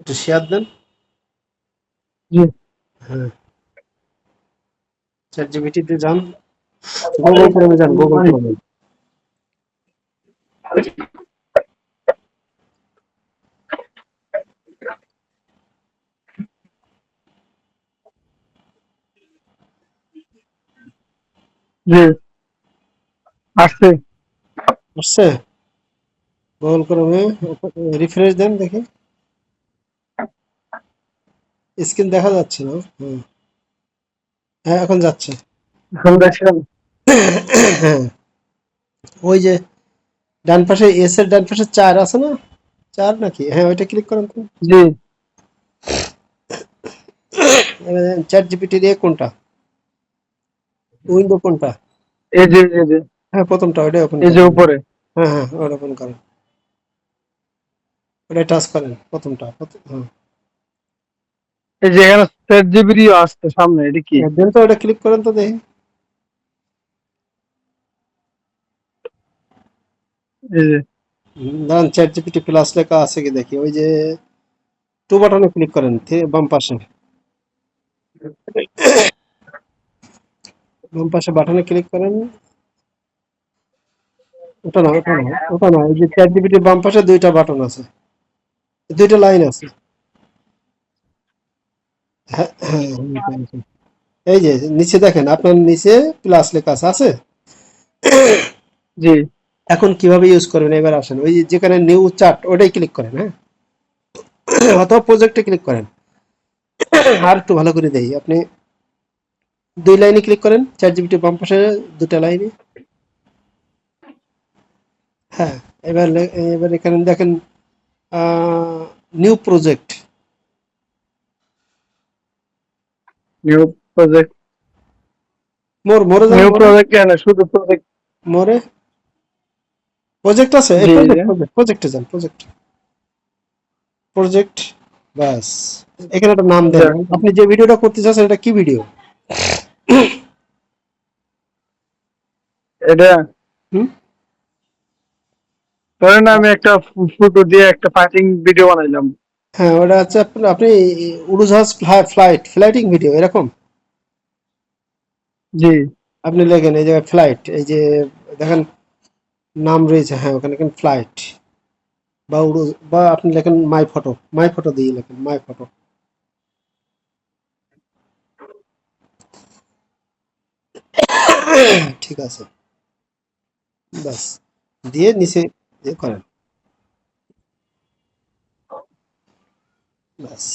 একটু শেয়ার দেন। জি হ্যাঁ, চ্যাট জিপিটিতে যান, গুগল ক্রোমে যান, গুগল ক্রোমে। জি আসছে। আসছে? গুগল ক্রোমে রিফ্রেশ দেন দেখি। স্ক্রিন দেখা যাচ্ছে না। হুম। হ্যাঁ, এখন যাচ্ছে। এখন দেখছেন? হ্যাঁ, ওই যে ডান পাশে এস এর ডান পাশে 4 আছে না? 4 নাকি? হ্যাঁ, ওইটা ক্লিক করেন তো। জি চ্যাট জিপিটি দিয়ে কোনটা? উইন্ডো কোনটা? এই যে হ্যাঁ, প্রথমটা ওইটাই ওপেন এই যে করেন। উপরে হ্যাঁ, হ্যাঁ, ওটা ওপেন করেন। ওটাই টাচ করেন প্রথমটা। হ্যাঁ। এই যে এখানে চ্যাট জিপিটি আসছে সামনে, এটা কি? দেন তো ওটা ক্লিক করেন তো দেখি। এই যে দাঁড়ান, চ্যাট জিপিটি প্লাস লেখা আছে কি দেখি। ওই যে টু বাটনে ক্লিক করেন বাম পাশে। বাম পাশে বাটনে ক্লিক করেন। ওটা না, ওটা না, ওটা না। এই যে চ্যাট জিপিটির বাম পাশে দুইটা বাটন আছে, দুইটা লাইন আছে। হ্যাঁ, হ্যাঁ, হ্যাঁ, হ্যাঁ। এই যে নিচে দেখেন, আপনার নিচে প্লাস লেখা আছে, আছে? জি এখন কিভাবে ইউজ করবেন এবার আসেন। ওই যে যেখানে নিউ চার্ট ওটাই ক্লিক করেন, হ্যাঁ। অথবা প্রজেক্টে ক্লিক করেন। আর একটু ভালো করে দেই, আপনি দুই লাইনে ক্লিক করেন চ্যাট জিপিটি বাম পাশে, দুটা লাইনে। হ্যাঁ, এবার এখানে দেখেন নিউ প্রজেক্ট। New project. মোরে যান, নিউ মোরে। প্রজেক্ট কেন, শুধু প্রজেক্ট? মোরে প্রজেক্ট আছে, এই জি প্রজেক্ট, জি প্রজেক্টে যান, প্রজেক্ট, প্রজেক্ট। ব্যাস, এখানে একটা নাম দেন। যাক, আপনি যে ভিডিওটা করতে চাচ্ছেন এটা কি ভিডিও? এটা হুম। ধরেন আমি একটা ফটো দিয়ে একটা ফাইটিং ভিডিও বানাইলাম। হ্যাঁ, ওটা হচ্ছে আপনি উড়োজাহাজ ফ্লাইটিং ভিডিও এরকম। জি আপনি লেখেন এই জায়গায় ফ্লাইট, এই যে দেখেন নাম রয়েছে, হ্যাঁ, ওখানে লেখেন ফ্লাইট বা উড়ো, বা আপনি লেখেন মাই ফটো দিয়ে লেখেন মাই ফটো। ঠিক আছে, ব্যাস, দিয়ে নিচে ইয়ে করেন, ব্যাস।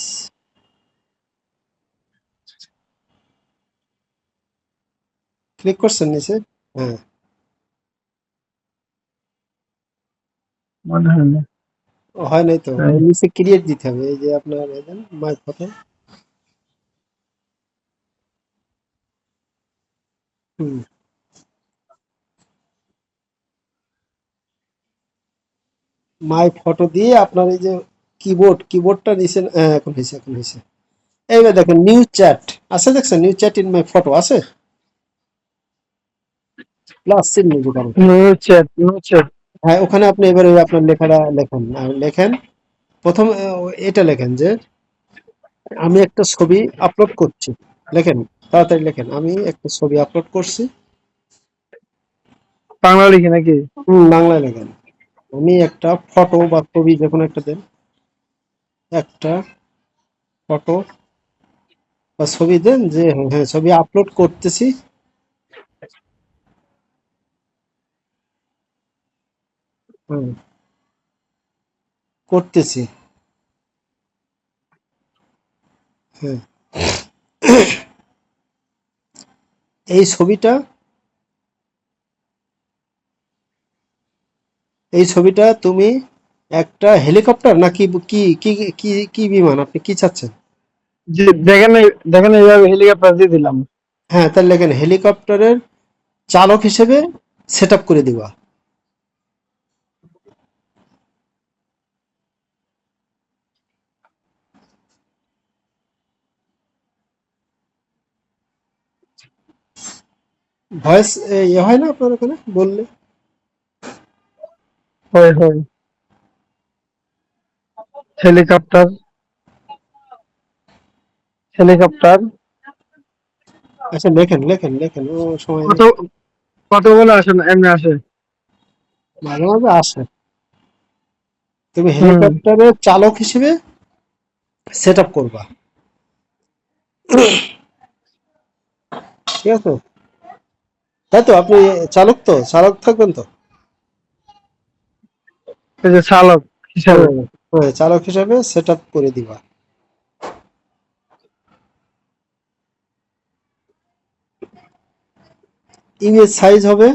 ক্লিক করছেন নিচে? হ্যাঁ। মনে হয় না। হয় নাই তো, তাই। ওই নিচে ক্রিয়েট দিতে হবে, এই যে আপনার মাই ফটো। হুম। মাই ফটো দিয়ে আপনার এই যে কিবোর্ডটা নিচে, হ্যাঁ, এখন হয়েছে, এখন হয়েছে। এইবার দেখেন নিউ চ্যাট আছে, দেখছেন new chat in my photo আছে, প্লাস চিহ্ন যেটা। No chat. হ্যাঁ, ওখানে আপনি এবার ওই আপনার লেখাটা লেখেন, লেখেন প্রথম এটা লেখেন যে আমি একটা ছবি আপলোড করছি। লেখেন, তাড়াতাড়ি লেখেন, আমি একটা ছবি আপলোড করছি। বাংলা লিখি নাকি? বাংলায় লেখেন। আমি একটা ফটো বা ছবি যে কোনো একটা দেন, একটা ফটো বা ছবি দেন যে, হ্যাঁ, হ্যাঁ, ছবি আপলোড করতেছি। হুম, করতেছি। হ্যাঁ, এই ছবিটা, এই ছবিটা তুমি একটা হেলিকপ্টার নাকি কি কি কি কি বিমান, আপনি কি চাচ্ছেন? জি দেখেন দেখেন, এইভাবে হেলিকপ্টার দিয়ে দিলাম। হ্যাঁ, তাহলে লেখেন হেলিকপ্টারের চালক হিসেবে সেট আপ করে দিবা। ভয়েস ইয়ে হয় না আপনার ওখানে বললে? হয় হয়। Helicopter helicopter. আচ্ছা, লেখেন লেখেন লেখেন, ও সময় কত নেই। কতগুলো আসে না এমনি আসে? মাঝে মাঝে আসে। তুমি হুম। হেলিকপ্টারের চালক হিসেবে সেট আপ করবা, ঠিক আছে? তাই তো, আপনি চালক, তো চালক থাকবেন তো? এই যে চালক হিসাবে। হ্যাঁ, হ্যাঁ, চালক হিসেবে সেট আপ করে দিবা। ইমেজ সাইজ হবে,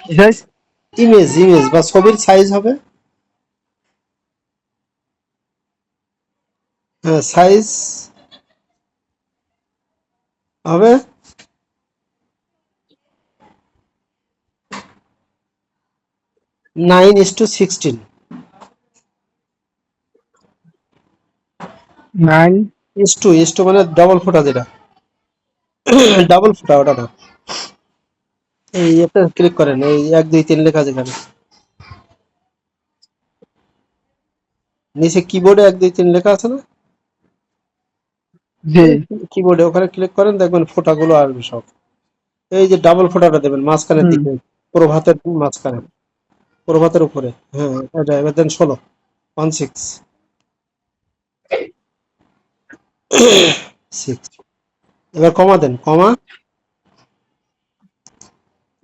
কি সাইজ? ইমেজ ইমেজ বা ছবির সাইজ হবে, হ্যাঁ সাইজ হবে 9:16। 9। ইস টু মানে ডবল ফোটা যেটা, ডাবল ফোটা ওটা না। এই এটা ক্লিক করেন, এই 1 2 3 লেখা যেখানে নিচে কিবোর্ডে 1 2 3 লেখা আছে না, জি। কিবোর্ডে ওখানে ক্লিক করেন, দেখবেন ফোঁটাগুলো আসবে সব। এই যে ডাবল ফোঁটাটা দেবেন মাঝখানের হুম। দিকে, প্রভাতের মাঝখানে, প্রভাতের উপরে, হ্যাঁ এটা এবার দেন 16, 6। এবার কমা দেন, কমা,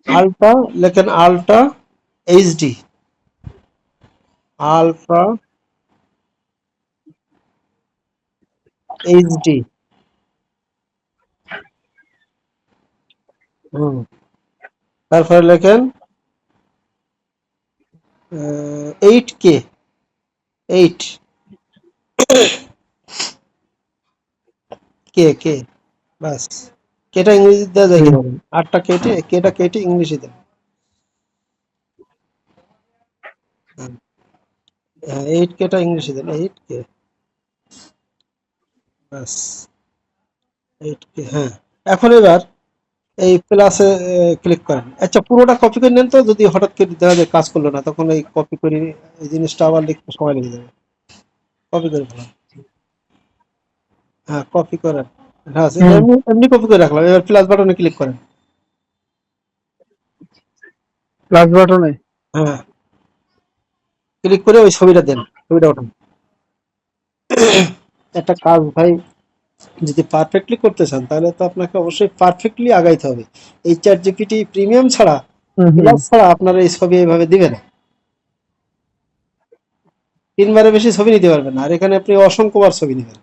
আলট্রা, লেখেন আলট্রা এইচডি, আলট্রা এইচডি। হুম, তারপরে লেখেন 8K, 8 কে, বাস। কেটা ইংরেজি দেওয়া যায় জি। কিনা বলেন? 8টা কেটে, কেটা কেটে ইংলিশে দেন। হ্যাঁ, 8Kটা ইংলিশে দেন, 8K, বাস, 8K, হ্যাঁ। এখন এবার এই প্লাসে ক্লিক করেন। আচ্ছা, পুরোটা কপি করে নেন তো, যদি হঠাৎ করে দেখা যায় কাজ করলো না, তখন এই কপি করে এই জিনিসটা আবার লিখতে সময় লেগে যাবে। কপি করে ফেলাম, হ্যাঁ কপি করেন, হ্যাঁ হুম। এমনি এমনি কপি করে রাখলাম। এবার প্লাস বাটনে ক্লিক করেন, প্লাস বাটনে। হ্যাঁ ক্লিক করে ওই ছবিটা দেন, ছবিটা ওঠান। একটা কাজ ভাই, যদি পারফেক্টলি করতে চান তাহলে তো আপনাকে অবশ্যই পারফেক্টলি আগাইতে হবে। এই চ্যাট জিপিটি প্রিমিয়াম ছাড়া, হুম হুম। প্লাস ছাড়া আপনারা এই ছবি এইভাবে দিবে না। 3বারের বেশি ছবি নিতে পারবেন না, আর এখানে আপনি অসংখ্যবার ছবি নেবেন।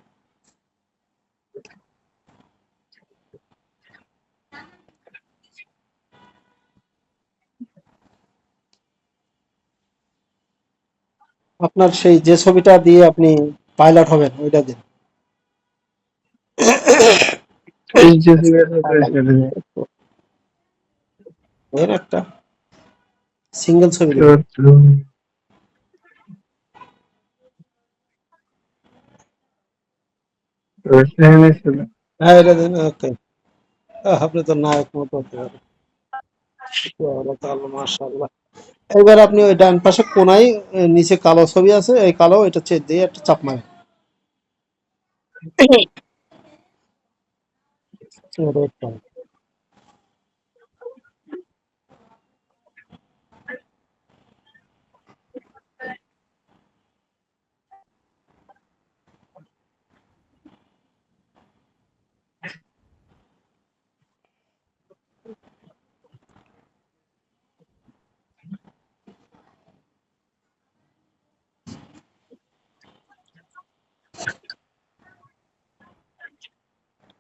আপনার সেই যে ছবিটা দিয়ে আপনি পাইলট হবেন ওইটা দিন। এইচডিসি এর একটা সিঙ্গেল ছবি দেবেন। হ্যাঁ এটা দিন, ওকে। আপনি তো নায়ক মতো হতে পারেন, মাশাআল্লাহ। এবার আপনি ওই ডান পাশে কোনায় নিচে কালো ছবি আছে, এই কালো এটা চেয়ে দিয়ে একটা চাপ মারেন।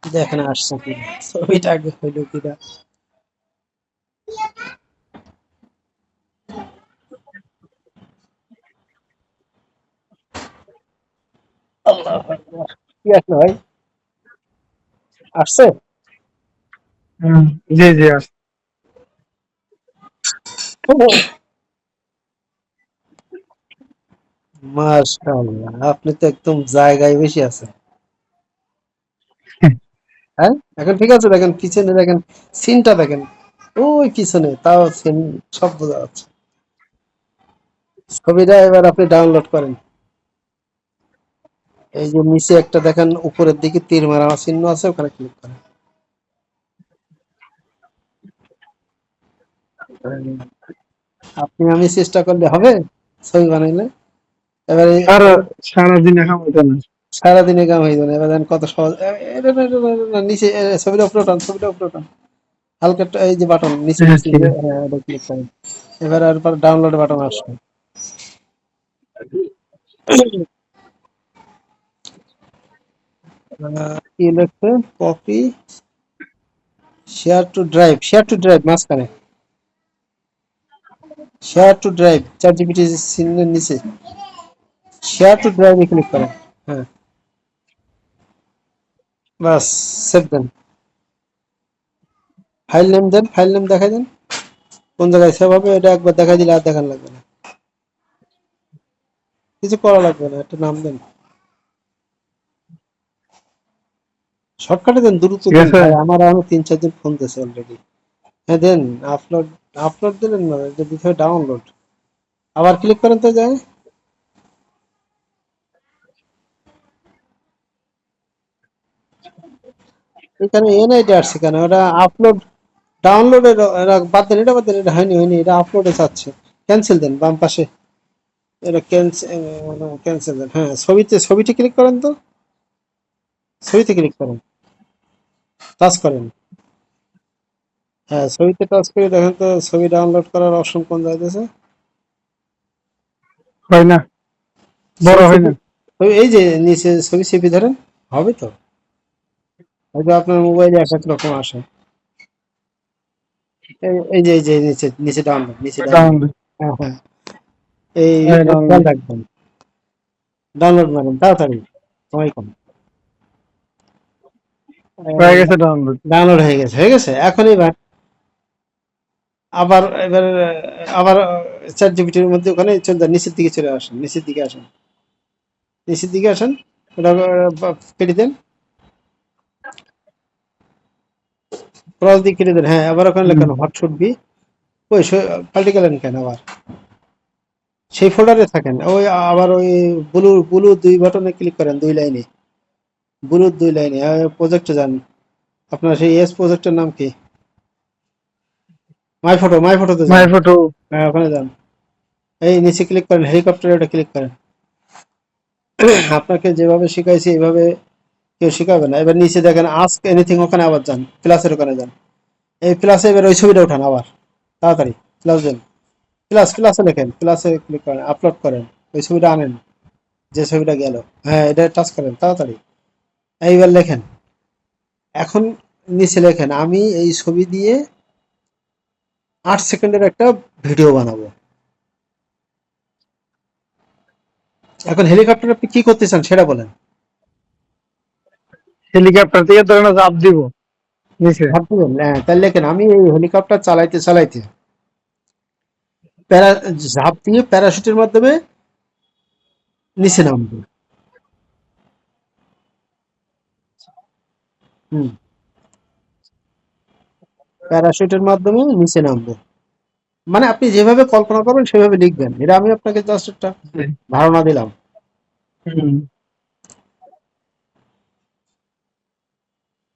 দেখেন আসছে কিনা, ছবিটা আগে হইলো কিনা। আল্লাহু আকবার। কি আসলো ভাই, আসছে? হুম। জি জি আসছে। মাশাআল্লাহ, আপনি তো একদম জায়গায় বেশি আছেন। হ্যাঁ, এখন ঠিক আছে, দেখেন পিছনে, দেখেন সিনটা দেখেন, ওই পিছনে তাও সিন সব বোঝা যাচ্ছে। ছবিটা এবার আপনি ডাউনলোড করেন। এই যে নিচে একটা দেখেন উপরের দিকে তীর মারা চিহ্ন আছে, ওখানে ক্লিক করেন। আপনি আমি চেষ্টা করলে হবে ছবি বানাইলে? এবারে আর সারাদিনে খামাইতে না। সারাদিনে কাম হয়ে যাবে। এবার দেখেন কত সহজ। নিচে ছবিটা উপরে টান, ছবিটা উপরে টান, হালকা এই যে বাটন নিচে হ্যাঁ নিচে ঠিক যে, আছে। হ্যাঁ এটা ক্লিক করেন। এবার আর ডাউনলোড বাটন আসবে। কি লিখছে? কপি, শেয়ার টু ড্রাইভ মাঝখানে, share to drive chat GPT চিহ্নের নিচে শেয়ার টু ড্রাইভে ক্লিক করেন। হ্যাঁ, বাস, সেভ দেন। ফাইল নেম দেন, ফাইল নেম দেখাই দেন কোন জায়গায় সেভ হবে, এটা একবার দেখাই দিলে আর দেখান লাগবে না, কিছু করা লাগবে না, একটা নাম দেন, শর্টকাটে দেন, দ্রুত ঠিক দেন আছে। ভাই, আমার আমি 3-4 জন ফোন দিয়েছে অলরেডি। হ্যাঁ দেন, আপলোড, আপলোড দিলেন না, এটা দিতে হয় ডাউনলোড। আবার ক্লিক করেন তো যায়, এখানে এনআইডি আসছে কেন? ওটা আপলোড, ডাউনলোডের বাদ দেন, এটা বাদ দেন, এটা হয়নি হয়নি, এটা আপলোডে চাচ্ছে। ক্যান্সেল দেন বাম পাশে, এটা ক্যান্সেল দেন। হ্যাঁ, ছবিতে ক্লিক করেন তো, ছবিতে ক্লিক করেন, টাচ করেন। হ্যাঁ, ছবিতে টাচ করে দেখেন তো ছবি ডাউনলোড করার অপশন কোন যাইতেছে। হয় না, বড় ছবি হয় চেপে, না। এই যে নিচে ছবি চেপে ধরেন, হবে তো, হয়তো আপনার মোবাইলে এক এক রকম আসে। এই যে নিচে নিচে ডাউনলোড, নিচে ডাউনলোড। ডাউনলোড। হ্যাঁ হ্যাঁ, এই হ্যাঁ খেয়াল ডাউনলোড। রাখবেন, ডাউনলোড মারেন তাড়াতাড়ি, সময় কম। হয়ে গেছে ডাউনলোড। ডাউনলোড হয়ে গেছে, হয়ে গেছে। এখন এবার এবার আবার চ্যাট জিপিটির মধ্যে ওখানে চলে যান, নিচের দিকে চলে আসেন, নিচের দিকে আসেন, নিচের দিকে আসেন, ওটা কেটে দেন, ক্রস দিয়ে কেটে দেন। হ্যাঁ, আবার ওখানে হুম। লেখানো হোয়াট শুড বি, ওই পাল্টে গেলেন কেন আবার? সেই ফোল্ডারে থাকেন, ওই আবার ওই ব্লু ব্লু 2 বাটনে ক্লিক করেন, 2 লাইনে, ব্লু 2 লাইনে প্রজেক্টে যান, আপনার সেই এস প্রজেক্টের নাম কি? মাই ফটোতে যান। মাই ফটো। হ্যাঁ, ওখানে যান, এই নিচে ক্লিক করেন, হেলিকপ্টারে ওটা ক্লিক করেন। আপনাকে যেভাবে শিখাইছি এইভাবে কেউ শিখাবে না। এবার নিচে দেখেন আস্ক এনিথিং, ওখানে আবার যান, প্লাসের ওখানে যান, এই প্লাসে এবার ওই ছবিটা উঠান আবার, তাড়াতাড়ি প্লাস দেন, প্লাসে লেখেন, প্লাসে ক্লিক করেন, আপলোড করেন, ওই ছবিটা আনেন, যে ছবিটা গেল। হ্যাঁ, এটা টাচ করেন তাড়াতাড়ি, এইবার লেখেন। এখন নিচে লেখেন আমি এই ছবি দিয়ে 8 সেকেন্ডের একটা ভিডিও বানাবো। এখন হেলিকপ্টার আপনি কি করতে চান সেটা বলেন। হেলিকপ্টার থেকে ধরে না চাপ দিব নিচে। ভাবছিলেন, হ্যাঁ, তাহলে লেখেন আমি এই হেলিকপ্টার চালাইতে চালাইতে প্যারা ঝাঁপ দিয়ে প্যারাশুটের মাধ্যমে নিচে নামবো। হুম, প্যারাশুটের মাধ্যমে নিচে নামবো, মানে আপনি যেভাবে কল্পনা করবেন সেভাবে লিখবেন, এটা আমি আপনাকে জাস্ট একটা ধারণা দিলাম। হুম।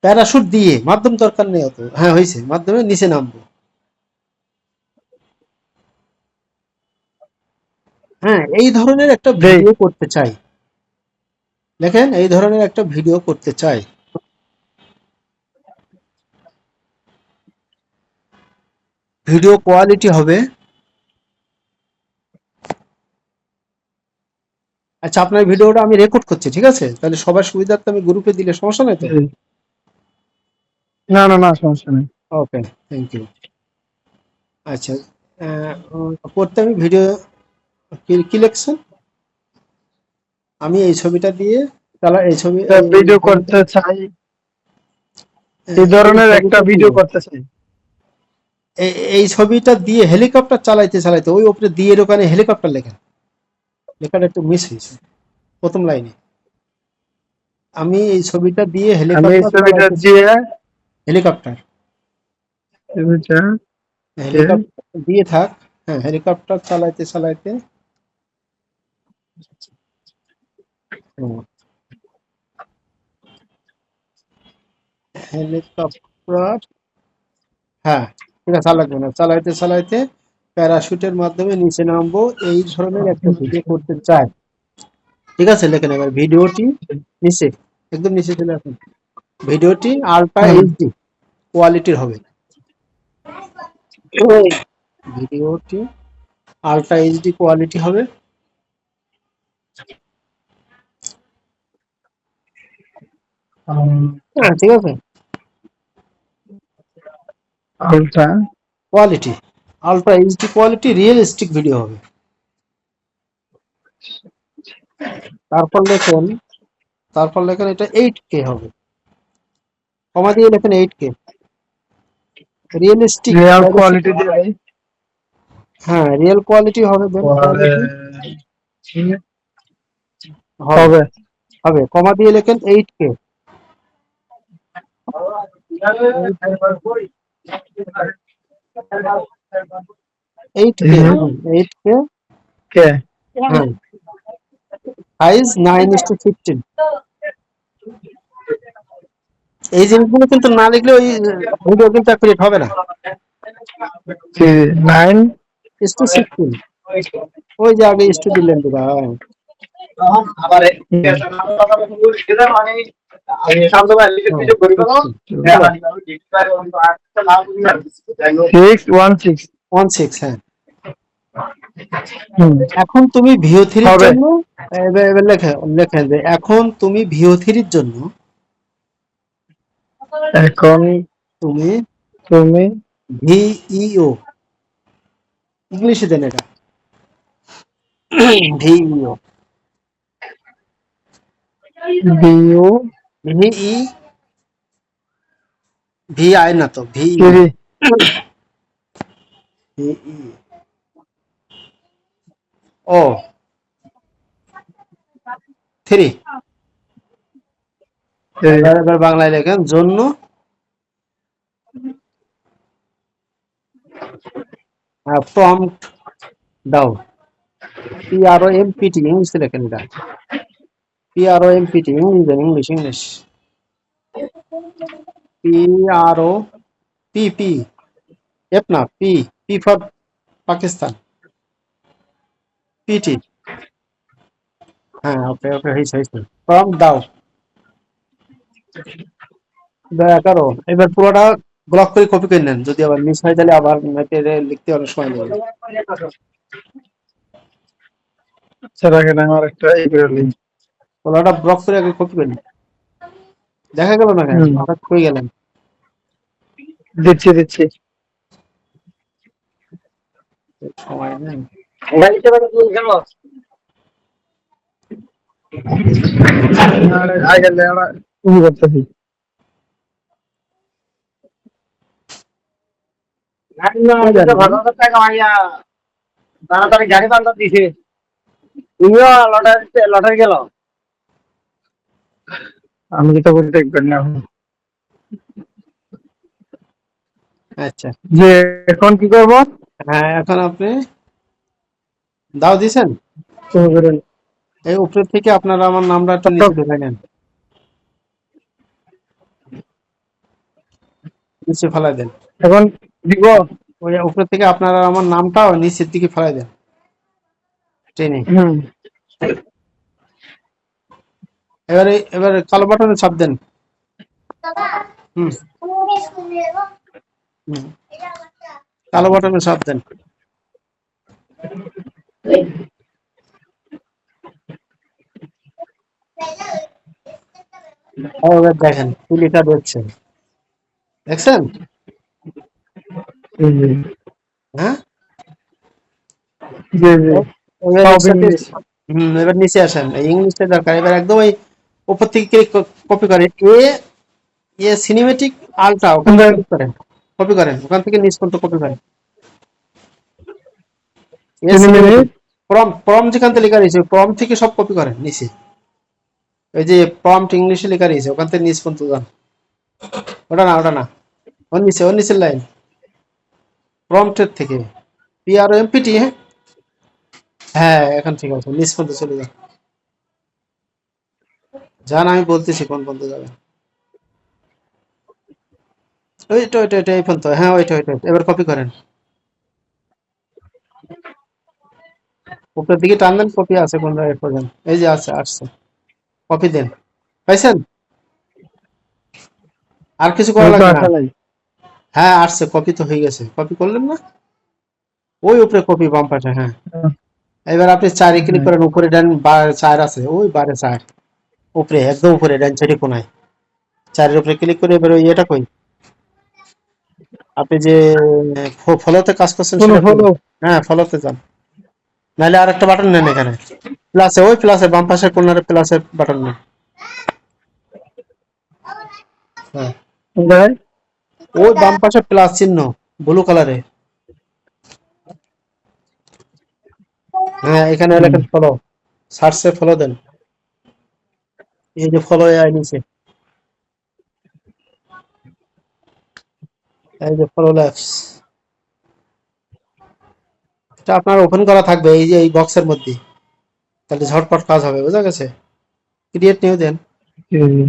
প্যারাশুট দিয়ে মাধ্যম দরকার নেই অত, হ্যাঁ হয়েছে, মাধ্যমে নিচে নামবো। হ্যাঁ, এই ধরনের একটা দেই। ভিডিও করতে চাই, দেখেন এই ধরনের একটা ভিডিও করতে চাই। ভিডিও কোয়ালিটি হবে, আচ্ছা আপনার ভিডিওটা আমি রেকর্ড করছি, ঠিক আছে, তাহলে সবার সুবিধার্থে আমি গ্রুপে দিলে সমস্যা নাই তো? দেই। না না না, সমস্যা নেই। ওকে, থ্যাংক ইউ। আচ্ছা, করতে আমি ভিডিও কি লিখছেন, আমি এই ছবিটা দিয়ে এই ছবি ভিডিও ছবিটা, করতে চাই, এই এই ধরনের একটা ছবিটা ভিডিও দিয়ে, করতে চাই। এই ছবিটা দিয়ে হেলিকপ্টার চালাইতে চালাইতে ওই উপরে দিয়ে এর ওখানে হেলিকপ্টার লেখেন, লেখাটা একটু মিস হয়েছে প্রথম লাইনে। আমি এই ছবিটা দিয়ে আমি এই হেলিকপ্টার ছবিটা চালাইতে, দিয়ে, হেলিকপ্টার, ছবিটা দিয়ে হেলিকপ্টার দিয়ে থাক, হ্যাঁ হেলিকপ্টার চালাইতে চালাইতে, হুম, হেলিকপ্টার, হ্যাঁ ঠিক আছে, আর লাগবে না। চালাইতে চালাইতে প্যারাশুটের মাধ্যমে নিচে নামবো, এই ধরনের একটা ভিডিও করতে চাই। ঠিক আছে, লেখেন এবার ভিডিওটি নিচে, একদম নিচে চলে আসুন। ভিডিওটি আলট্রা হুম। এইচডি কোয়ালিটির হবে। ভিডিওটি আলট্রা এইচডি কোয়ালিটি হবে। হ্যাঁ ঠিক আছে, ultra quality ultra HD quality realistic video হবে। তারপর লেখেন, তারপর লেখেন এটা 8K হবে, কমা দিয়ে লেখেন 8K রিয়েলিস্টিক। রিয়েল কোয়ালিটি দিয়ে হ্যাঁ রিয়েল কোয়ালিটি হবে, দেন পরে কোয়ালিটি হবে, হবে। হবে কমা দিয়ে লেখেন 8K। 8K, 8K, কে হ্যাঁ সাইজ 9:15। এই জিনিসগুলো কিন্তু না লিখলে ওই ভিডিও কিন্তু অ্যাকুরেট হবে না। 9:16, ওই যে আগে ইস্টু দিলেন তো ভাই। হ্যাঁ 16 হ্যাঁ। এখন তুমি ভিও থ্রির হবে। জন্য, এবার লেখেন যে এখন তুমি ভিও থ্রির জন্য এখন তুমি তুমি ভিইও, ইংলিশে দেন এটা, ভিইও, ভিউ ভিই, ভি আই না তো, ভিই, থ্রি ভিই ও 3। এবার বাংলায় লেখেন জন্য প্রম্পট দাও, PROMPT ইংলিশে লেখেন এটা, PROMPT ইংলিশ দেন, English English, PRO, P F না, পি ফর পাকিস্তান, পিটি, হ্যাঁ ওকে ওকে হয়েছে হয়েছে, প্রম্পট দাও, দয়া করো। এবার পুরোটা ব্লক করে কপি করে নেন, যদি আবার মিস হয় তাহলে আবার লিখতে অনেক সময় লাগবে। সেটা কেন আমার একটা এই করে লিঙ্ক পুরোটা ব্লক করে আগে কপি করে নেন। দেখা গেল না কেন হঠাৎ হয়ে গেলেন। দিচ্ছি দিচ্ছি। সময় নেই। আগে তুমি করতেছি কে জানে? তাড়াতাড়ি গাড়ি পাল্টা দিছে তুমিও লটারি গেল আমি তো বলতে দেখবেন না আচ্ছা যে এখন কি করবো হ্যাঁ, এখন আপনি দাও দিছেন, তুমি করেন এই উপরে থেকে আপনারা আমার নামটা একটু নিচে ঢুকাই নেন, নিচে ফেলাই দেন। এখন দিব ওই উপরে থেকে আপনারা আমার নামটাও নিচের দিকে ফেলাই দেন টেনে। হুম এবারে এবারে কালো বাটনে চাপ দেন। হুম হুম, কালো বাটনে চাপ দেন। এবার দেখেন কি লেখা দেখছেন, দেখছেন? জি জি হ্যাঁ জি জি এবার সব একসাথে, ইংলিশ এবার নিচে আসেন, এই ইংলিশটা দরকার। এবার একদম ওই উপর থেকে ক্লিক কপি করেন, এ সিনেমেটিক আলট্রা, ওখানে ক্লিক করেন, কপি করেন, ওখান থেকে নিচ পর্যন্ত কপি করেন। এ সিনেমেটিক, প্রম যেখান থেকে লেখা রয়েছে প্রম থেকে সব কপি করেন নিচে, ওই যে প্রম্পট ইংলিশে লেখা রয়েছে ওখান থেকে নিচ পর্যন্ত যান। ওটা না ওটা না, ওর নিচে, ওর নিচের লাইন, প্রম্পটের থেকে PROMPT। হ্যাঁ হ্যাঁ এখন ঠিক আছে, নিচ পর্যন্ত চলে যান, যান আমি বলতেছি কোন পর্যন্ত যাবেন। ওইটা এই পর্যন্ত, হ্যাঁ ওইটা এবার কপি করেন, উপরের দিকে টান দেন, কপি আছে কোন জায়গায় খোঁজেন, এই যে আছে, আসছে, কপি দেন, পাইছেন? আর কিছু করা এই তো লাগবে না। আসা নাই। হ্যাঁ আসছে, কপি তো হয়ে গেছে, কপি করলেন না, ওই উপরে কপি বাম পাশে, হ্যাঁ। এবার আপনি চারে ক্লিক হ্যাঁ, করেন, উপরে ডান চার আছে, ওই বারে চার, উপরে একদম উপরে ডান সাইডে কোনায়, চারের উপরে ক্লিক করে এবার ওই এটা কই, আপনি যে ফলোতে কাজ করছেন কোনো সেটা কই, ফলো। হ্যাঁ ফলোতে যান, নাহলে আর একটা বাটন নেন এখানে, প্লাসে, ওই প্লাসে বাম পাশের কর্নারে প্লাসের বাটন নেন, হ্যাঁ কোন জায়গায়? ওই বাম পাশে প্লাস চিহ্ন ব্লু কালারে, হ্যাঁ এখানে হুম, লেখেন ফলো, সার্চে ফলো দেন, এই যে ফলো আই নিচে, এই যে ফলো ল্যাবস, এটা আপনার ওপেন করা থাকবে এই যে এই বক্সের মধ্যে, তাহলে ঝটপট কাজ হবে, বুঝা গেছে? ক্রিয়েট নিউ দেন, জি, জি।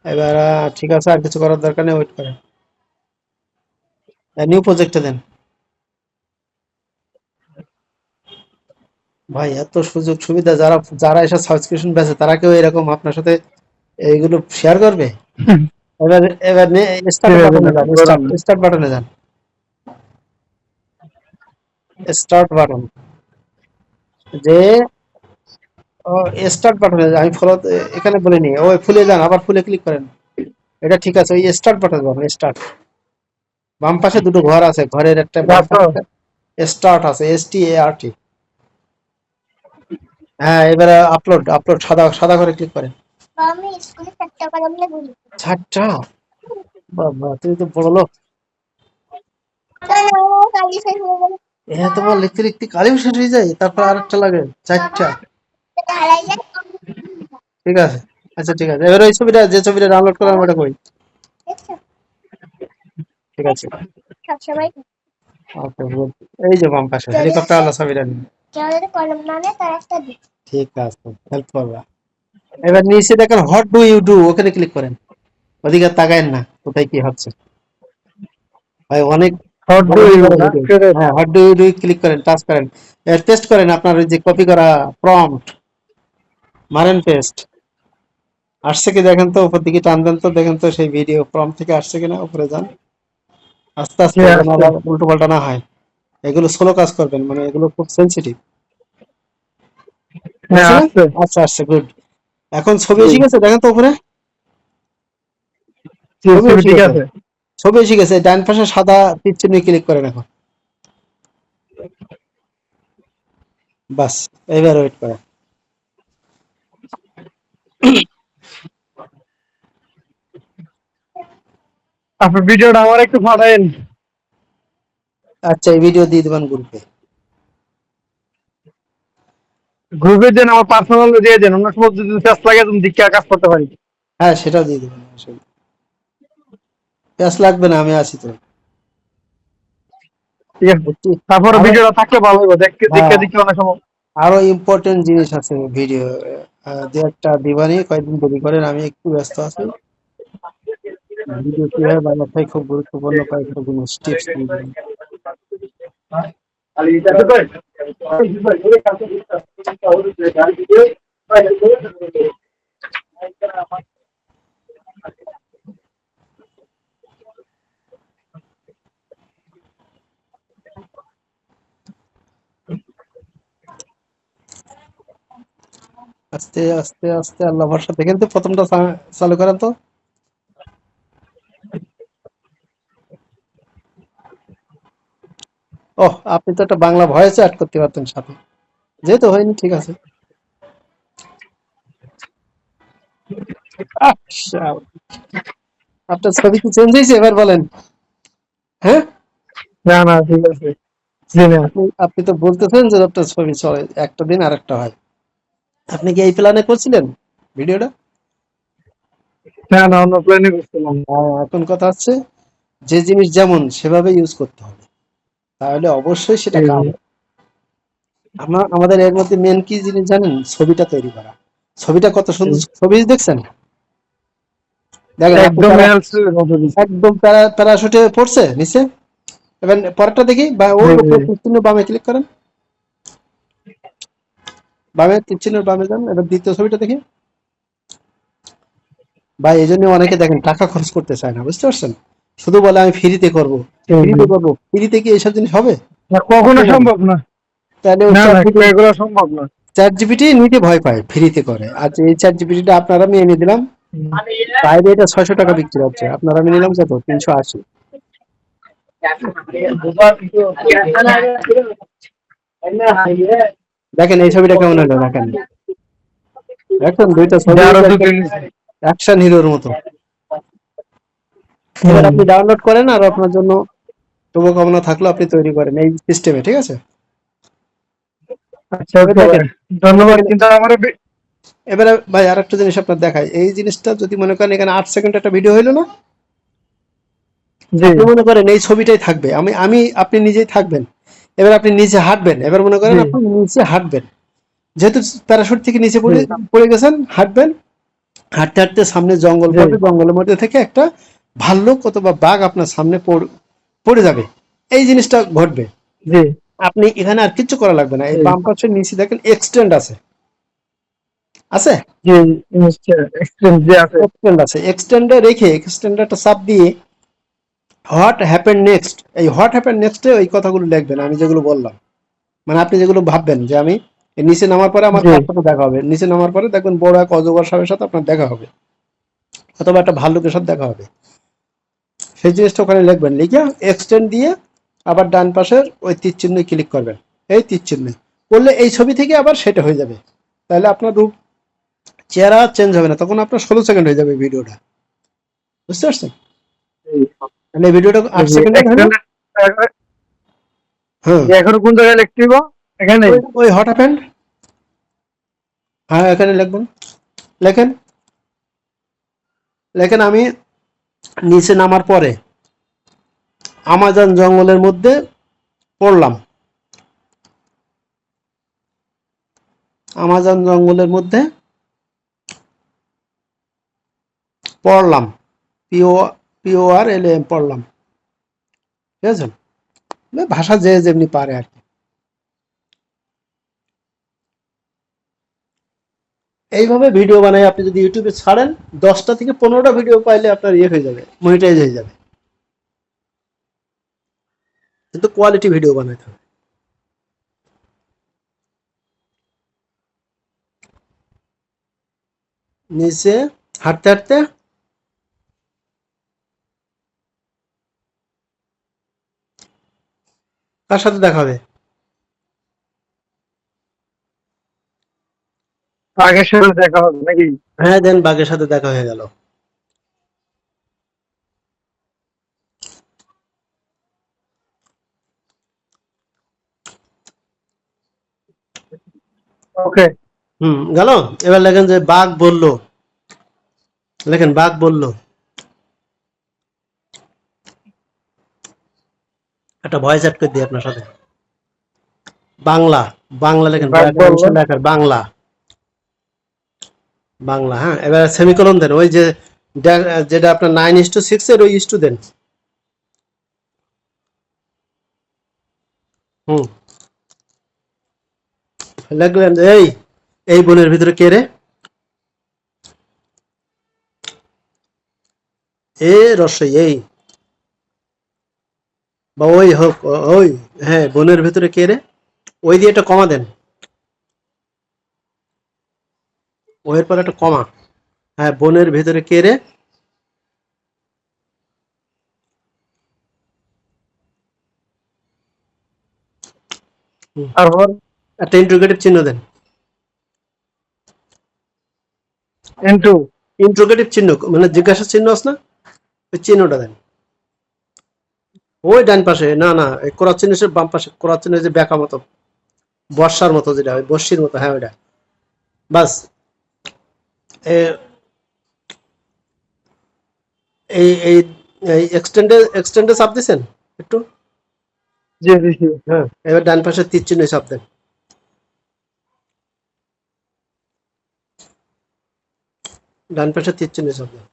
এবার ঠিক আছে, আর কিছু করার দরকার নেই, ওয়েট করেন, নিউ প্রজেক্টে দেন। ভাই এত সুযোগ সুবিধা, যারা যারা এসব সাবস্ক্রিপশন বেচে তারা কেউ এরকম আপনার সাথে এইগুলো শেয়ার করবে? এবার এবার স্টার্ট ছেড়ে বাটনে দিলেন, যান, গরম। স্টার্ট বাটনে যান, স্টার্ট বাটন, যে স্টার্ট বাটনে আমি ফলো এখানে বলিনি, ওই ফুলে যান, আবার ফুলে ক্লিক করেন, এটা ঠিক আছে, ওই স্টার্ট বাটনে যান, স্টার্ট, বাম পাশে দুটো ঘর আছে, ঘরের একটা বাম রাত। পাশে স্টার্ট আছে, START, হ্যাঁ এবারে আপলোড, সাদা সাদা করে ক্লিক করেন, চারটা, বাবা তুমি তো বড় লোক, তোমার লিখতে লিখতে কালিও শেষ হয়ে যায়, তারপর আরেকটা লাগে, চারটা, ঠিক আছে, আচ্ছা ঠিক আছে, এবার ওই ছবিটা, যে ছবিটা ডাউনলোড করলাম ওটা কই, ঠিক আছে, ওকে গুড, এই যে বাম পাশে হেলিকপ্টার আলা ছবিটা নিন, ঠিক আছে, হেল্প করবা। এবার নিচে দেখেন হোয়াট ডু ইউ ডু, ওখানে ক্লিক করেন, ওদিকে তাকায়েন না কোথায় কি হচ্ছে, ভাই অনেক হট বড় ডু ইউ বড় না ভিডিও, ক্রেডিট। হ্যাঁ what do you do click করেন, টাচ করেন, পেস্ট করেন, আপনার ওই যে কপি করা প্রম্পট মারেন, পেস্ট, আসছে কি দেখেন তো, উপর দিকে টান দেন তো, দেখেন তো সেই ভিডিও প্রম্পট থেকে আসছে কিনা, উপরে যান, আস্তে কে আস্তে, যেন আসছে? আবার উল্টো পাল্টা না হয়, এগুলো স্লো কাজ করবেন, মানে এগুলো খুব সেন্সিটিভ, হ্যাঁ হয়েছে না? আসছে। আচ্ছা আসছে, গুড, এখন ছবি জি, এসে গেছে, দেখেন তো উপরে, জি, ছবি ছবি এসে ঠিক গেছে, আছে। ছবি এসে গেছে, ডান পাশে সাদা তীর চিহ্নে ক্লিক করেন এখন, বাস, এবার ওয়েট করেন, আপনার ভিডিওটা আমার একটু পাঠায়েন। আচ্ছা এই ভিডিও দিয়ে দেবেন গ্রুপে, গ্রুপে দেন, আমার পার্সোনাল দিয়ে দেন, অন্য সময় যদি ফেস লাগে তুমি দিকে কাজ করতে পারি। হ্যাঁ সেটাও দিয়ে দেবেন, প্যাস লাগবে না, আমি আছি তো, ঠিক আছে। একটি তারপরে আরো, ভিডিওটা থাকলে ভালো হবে, দেখতে দেখতে হ্যাঁ দেখতে অনেক সময়। আরো ইম্পর্টেন্ট জিনিস আছে ভিডিও, দু একটা দিবানি, কয়েকদিন দেরি করেন, আমি একটু ব্যস্ত আছি, ভিডিও কিভাবে বানাতে হয় খুব গুরুত্বপূর্ণ কয়েকটা জিনিস টিপস দিয়ে দিবেন। আস্তে আস্তে আস্তে, আল্লাহ ভরসা, দেখেন তো প্রথমটা চালু করেন তো, ওহ আপনি তো একটা বাংলা ভয়েস অ্যাড করতে পারতেন সাথে, যেহেতু হয়নি ঠিক আছে, আচ্ছা, আপনার ছবি কি চেঞ্জ হয়েছে এবার বলেন, হ্যাঁ? না না, ঠিক আছে। জি না। আপনি আপনি তো বলতেছেন যে আপনার ছবি চলে একটা দিন আর একটা হয়, আপনি কি এই প্ল্যানে করছিলেন ভিডিওটা? না না, অন্য প্ল্যানে করছিলাম। এখন কথা হচ্ছে, যে জিনিস যেমন সেভাবে ইউজ করতে হবে, তাহলে অবশ্যই সেটা কাজ হবে। আমাদের এর মধ্যে মেন কি জিনিস জানেন? ছবিটা তৈরি করা, ছবিটা কত সুন্দর ছবি দেখছেন, দেখেন আপনি একদম রিহার্সালের মতো দিছে। একদম প্যারাশুটে পড়ছে নিচে। এবার পরেরটা দেখি, বা ওই জি জি। উপরে তীর চিহ্ন বামে ক্লিক করেন, বামে তীর চিহ্নের বামে যান, এবার দ্বিতীয় ছবিটা দেখি। ভাই এই জন্য অনেকে দেখেন টাকা খরচ করতে চায় না, বুঝতে পারছেন? শুধু বলে আমি ফ্রিতে করবো, জি জি। ফ্রিতে করবো, ফ্রিতে কি এইসব জিনিস হবে? না, কখনো হবে না। সম্ভব না। তাহলে ওই না না, এগুলো সম্ভব না। চ্যাট জিপিটি নিতে ভয় পায়, ফ্রিতে করে। আর এই চ্যাট জিপিটিটা আপনারা আমি এনে দিলাম, হুম। বাইরে এটা 600 টাকা বিক্রি হচ্ছে, আপনারা আমি নিলাম কত, 380। দেখেন এই ছবিটা কেমন হলো, দেখেন, দেখেন দুইটা এটা ছবি আরো একদম দুটো নিচে। অ্যাকশন হিরোর মতো। এবার হুম। আপনি ডাউনলোড করেন, আর আপনার জন্য শুভকামনা থাকলো, আপনি তৈরি করেন এই সিস্টেমে, ঠিক আছে? আচ্ছা এবার ওকে ভাই, দেখেন, এবার ধন্যবাদ। দেখেন, কিন্তু আমার এবারে ভাই আর একটা জিনিস আপনার দেখায়, এই জিনিসটা যদি মনে করেন এখানে 8 সেকেন্ড একটা ভিডিও হইলো না, জি আপনি মনে করেন এই ছবিটাই থাকবে, আপনি নিজেই থাকবেন। এবার আপনি নিচে হাঁটবেন, এবার মনে করেন জি আপনি নিচে হাঁটবেন, যেহেতু প্যারাশুট থেকে নিচে জি পড়ে গেছেন, হাঁটবেন, হাঁটতে হাঁটতে সামনে জঙ্গল জি পড়বে, জঙ্গলের মধ্যে থেকে একটা ভাল্লুক অথবা বাঘ আপনার সামনে পড়ে যাবে, এই জিনিসটা ঘটবে। জি আপনি এখানে আর কিচ্ছু করা লাগবে না, এই জি বাম পাশের নিচে দেখেন এক্সটেন্ড আছে, আছে জি। এক্সপিরিয়েন্স যে আছে। এক্সটেন্ড আছে, এক্সটেন্ডে রেখে এক্সটেন্ডারটা চাপ দিয়ে হোয়াট হ্যাপেন নেক্সট, এই হোয়াট হ্যাপেন নেক্সটে ওই কথাগুলো লিখবেন আমি যেগুলো বললাম, মানে আপনি যেগুলো ভাববেন যে আমি এর নিচে নামার পরে আমার জি কার সাথে দেখা হবে, নিচে নামার পরে দেখবেন বড় এক অজগর সাপের সাথে আপনার দেখা হবে, অথবা একটা ভাল্লুকের সাথে দেখা হবে, সেই জিনিসটা ওখানে লিখবেন, লিখে এক্সটেন্ড দিয়ে আবার ডান পাশের ওই তীর চিহ্নে ক্লিক করবেন, এই তীর চিহ্নে করলে এই ছবি থেকে আবার সেটা হয়ে যাবে, তাহলে আপনার রূপ চেহারা চেঞ্জ হবে না, তখন আপনার 16 সেকেন্ড হয়ে যাবে ভিডিওটা, বুঝতে পারছেন? জি তাহলে এই ভিডিওটা 8 সেকেন্ডের হলো। এক্সটেন্ডেড। হ্যাঁ, এখন কোন জায়গায় লিখতে হবে? এখানে। ওই হট হ্যাপেন্ড, হ্যাঁ এখানে লিখবেন, লেখেন, লেখেন আমি নিচে নামার পরে আমাজন জঙ্গলের মধ্যে পড়লাম, আমাজন জঙ্গলের মধ্যে পড়লাম, পিও PORLAM পড়লাম, ঠিক আছে? ভাষা যে যেমনি পারে আর কি। এইভাবে ভিডিও বানাই আপনি যদি ইউটিউবে ছাড়েন, 10টা থেকে 15টা ভিডিও পাইলে আপনার ইয়ে হয়ে যাবে, মনিটাইজ হয়ে যাবে, কিন্তু কোয়ালিটি ভিডিও বানাইতে হবে। নিচে হাঁটতে হাঁটতে কার সাথে দেখা হবে? আগের সাথে দেখা হবে নাকি? হ্যাঁ, দেন বাঘের সাথে দেখা হয়ে গেল। ওকে। গেল। এবার লেখেন যে বাঘ বলল, লেখেন বাঘ বলল, একটা ভয়েস অ্যাড করে দিই আপনার সাথে, বাংলা, বাংলা লেখেন, বাঘ বললো। লেখার বাংলা, বাংলা, হ্যাঁ, এবার সেমিকোলন দেন, ওই যে যেটা আপনার 9:6 এর ওই ইস্টু দেন। হুম, লিখলেন যে এই বনের ভিতরে কে রে, এ রসই এই, বা ওই হোক, ওই, হ্যাঁ বনের ভিতরে কে রে, ওই দিয়ে একটা কমা দেন, ওইয়ের পর একটা কমা, হ্যাঁ বনের ভিতরে কে রে, হুম, তারপর একটা ইন্ট্রোগেটিভ চিহ্ন দেন, ইন্টু। ইন্ট্রোগেটিভ চিহ্ন মানে জিজ্ঞাসা চিহ্ন আছে না, ওই চিহ্নটা দেন, ওই ডান পাশে, না না এই কোরাত চিহ্নের বাম পাশে, কোরাত চিহ্নের যে বেঁকা মতো, বর্ষার মতো যেটা, ওই বর্ষির মতো, হ্যাঁ ওইটা, বাস। এ- এই এই এই এক্সটেন্ডে চাপ দিছেন একটু, জি জি জি। হ্যাঁ, এবার ডান পাশে তীর চিহ্ন চাপ দেন, ডান পাশে তীর চিহ্ন চাপ দেন,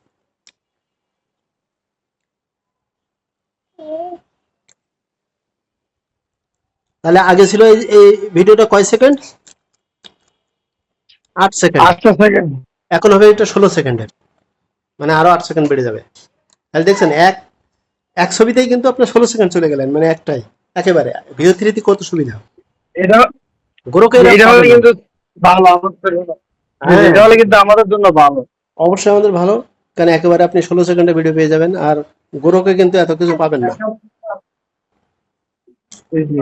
তাহলে আগে ছিল এই ভিডিওটা কয় সেকেন্ড? 8 সেকেন্ড। 8 সেকেন্ড। এখন হবে এটা 16 সেকেন্ডের, মানে আরো 8 সেকেন্ড বেড়ে যাবে। তাহলে দেখছেন এক ছবিতেই কিন্তু আপনার 16 সেকেন্ড চলে গেলেন, মানে একটাই একেবারে। ভিও থ্রিতে কত সুবিধা। এটা গোরকে এরা এটা হলে পাবে না। কিন্তু ভালো আমাদের জন্য। হ্যাঁ, এটা হলে কিন্তু আমাদের জন্য ভালো। অবশ্যই আমাদের ভালো, কারণ একেবারে আপনি 16 সেকেন্ডের ভিডিও পেয়ে যাবেন। আর গোরকে কিন্তু এত কিছু পাবেন না। জি, জি।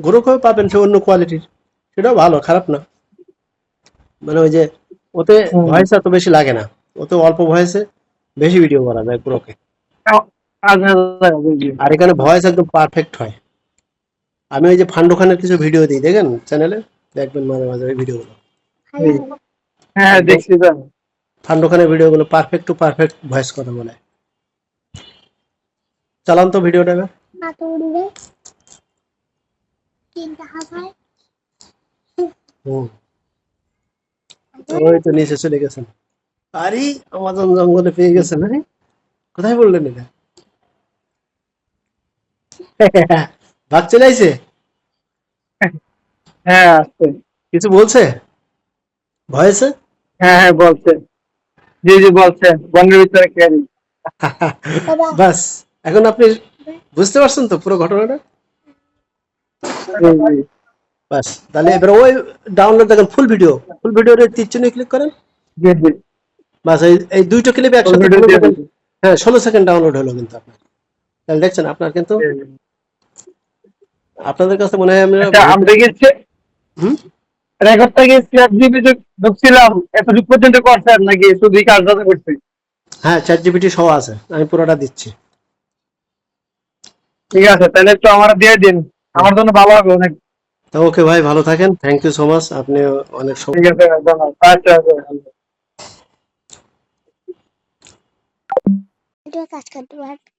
গোরকেও পাবেন সে অন্য কোয়ালিটির, সেটাও ভালো, খারাপ না। মানে ওই যে ওতে হুম। ভয়েস এত বেশি লাগে না, ওতে অল্প ভয়েসে বেশি ভিডিও করা যায় গোরকে। আচ্ছা, জি, জি। আর এখানে ভয়েস একদম পারফেক্ট হয়। আমি ওই যে ফান্ডু খানের কিছু ভিডিও দিই, দেখেন চ্যানেলে, দেখবেন মাঝে মাঝে ওই ভিডিওগুলো। জি। হ্যাঁ, একদম দেখছি তো। ফান্ডু খানের ভিডিওগুলো পারফেক্ট টু পারফেক্ট ভয়েস কথা বলে। চালান তো ভিডিওটা এবার। হুম, ওই তো নিচে চলে গেছেন। আরে আমাজন জঙ্গলে পেয়ে গেছেন। আরে কোথায় বললেন এটা? ভাগ চলে আইছে। হ্যাঁ, আসছে। কিছু বলছে ভয়েসে? হ্যাঁ, হ্যাঁ, বলছে। জি, জি, বলছে। বনের ভিতরে ক্যারি। বাস, এখন আপনি বুঝতে পারছেন তো পুরো ঘটনাটা? জি, জি। বাস, তাহলে এবার ওই ডাউনলোড দেখেন, ফুল ভিডিওর তীর চিহ্নে ক্লিক করেন। জি, জি। বাস, এই দুইটা ক্লিপ একসাথে অলরেডি 16 দিয়ে সেকেন্ড। দিছি। হ্যাঁ, 16 সেকেন্ড ডাউনলোড হলো কিন্তু আপনার। তাহলে দেখছেন আপনার কিন্তু, জি, জি। আপনাদের কাছে মনে হয় আমরা আচ্ছা, আমরা গেছি হুম। রেকর্ডটা কি চ্যাট জিপিটি ঢুকছিলাম এতটুকু পর্যন্ত করছেন নাকি শুধু এই কাজটা করছে? হ্যাঁ, চ্যাট জিপিটি সহ আছে, আমি পুরোটা দিচ্ছি। ঠিক আছে, তাহলে একটু আমার দিয়ে দিন, হুম। আমার জন্য ভালো হবে অনেক। তো ওকে ভাই, ভালো থাকেন, থ্যাংক ইউ সো মাচ, আপনি অনেক ঠিক আছে, ধন্যবাদ। আচ্ছা, আচ্ছা। এটা কাজ করতে পারবে।